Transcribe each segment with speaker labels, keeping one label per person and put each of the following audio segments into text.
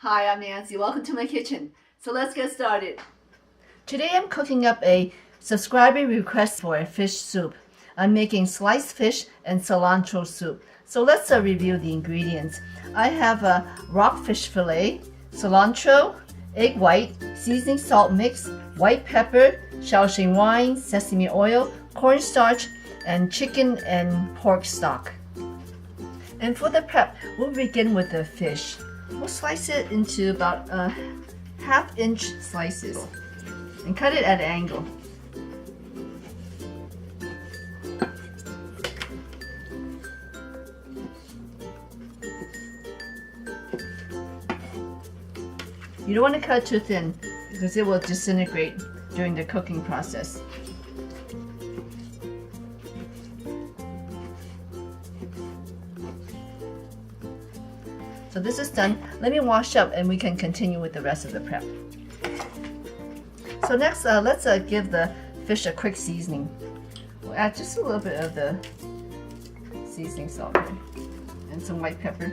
Speaker 1: Hi, I'm Nancy. Welcome to my kitchen. So let's get started. Today I'm cooking up a subscriber request for a fish soup. I'm making sliced fish and cilantro soup. So let's review the ingredients. I have a rockfish fillet, cilantro, egg white, seasoning salt mix, white pepper, Shaoxing wine, sesame oil, cornstarch, and chicken and pork stock. And for the prep, we'll begin with the fish. We'll slice it into about half-inch slices and cut it at an angle. You don't want to cut too thin because it will disintegrate during the cooking process. So this is done. Let me wash up and we can continue with the rest of the prep. So next, let's give the fish a quick seasoning. We'll add just a little bit of the seasoning salt here, and some white pepper,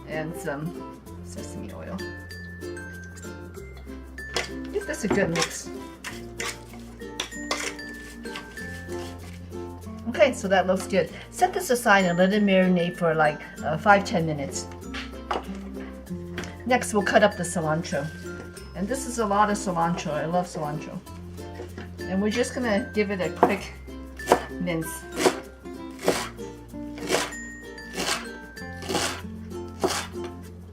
Speaker 1: and some sesame oil. Give this a good mix. Okay, so that looks good. Set this aside and let it marinate for like 5-10 minutes. Next, we'll cut up the cilantro. And this is a lot of cilantro. I love cilantro. And we're just gonna give it a quick mince.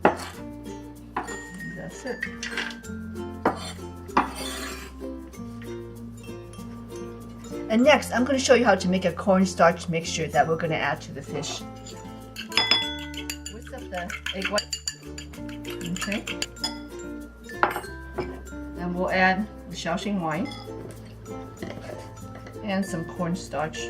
Speaker 1: And that's it. And next, I'm going to show you how to make a cornstarch mixture that we're going to add to the fish. Whisk up the egg white. Okay. And we'll add the Shaoxing wine and some cornstarch.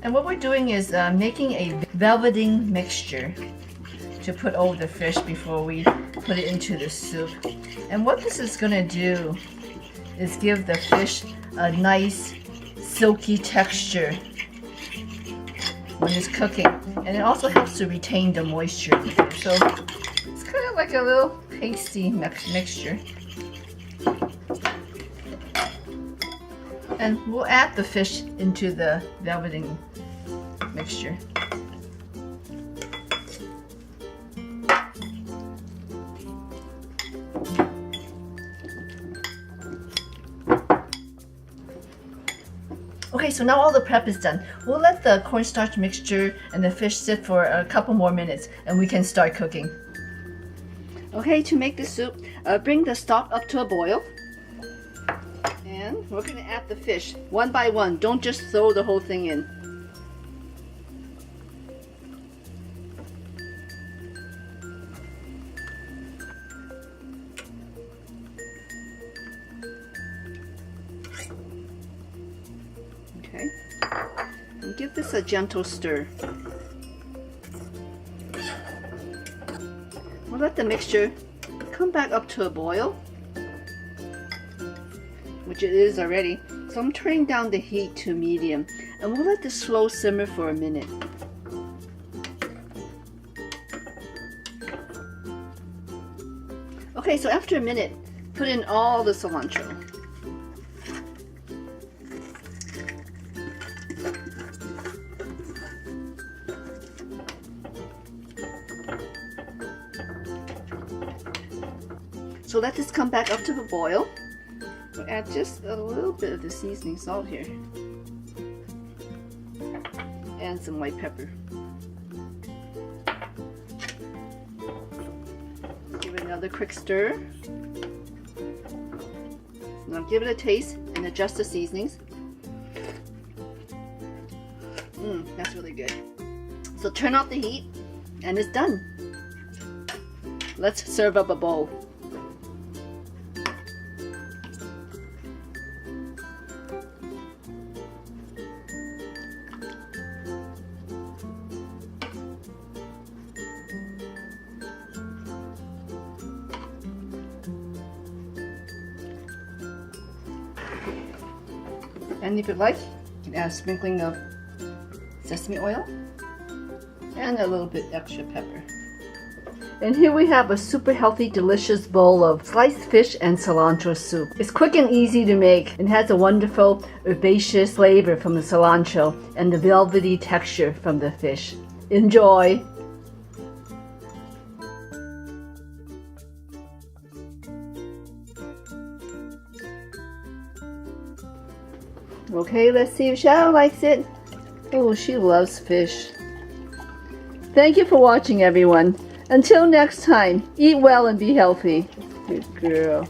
Speaker 1: And what we're doing is making a velveting mixture to put over the fish before we put it into the soup. And what this is going to do is give the fish a nice silky texture when it's cooking, and it also helps to retain the moisture. So it's kind of like a little pasty mixture. And we'll add the fish into the velveting mixture. Okay, so now all the prep is done. We'll let the cornstarch mixture and the fish sit for a couple more minutes and we can start cooking. Okay, to make the soup, bring the stock up to a boil. And we're going to add the fish one by one. Don't just throw the whole thing in. Okay, and give this a gentle stir. We'll let the mixture come back up to a boil, which it is already. So I'm turning down the heat to medium, and we'll let this slow simmer for a minute. Okay, so after a minute, put in all the cilantro. So let this come back up to the boil. We'll add just a little bit of the seasoning salt here. And some white pepper. Give it another quick stir. Now give it a taste and adjust the seasonings. That's really good. So turn off the heat and it's done. Let's serve up a bowl. And if you like, you can add a sprinkling of sesame oil and a little bit extra pepper. And here we have a super healthy, delicious bowl of sliced fish and cilantro soup. It's quick and easy to make and has a wonderful herbaceous flavor from the cilantro and the velvety texture from the fish. Enjoy! Okay, let's see if Shadow likes it. Oh, she loves fish. Thank you for watching, everyone. Until next time, eat well and be healthy. Good girl.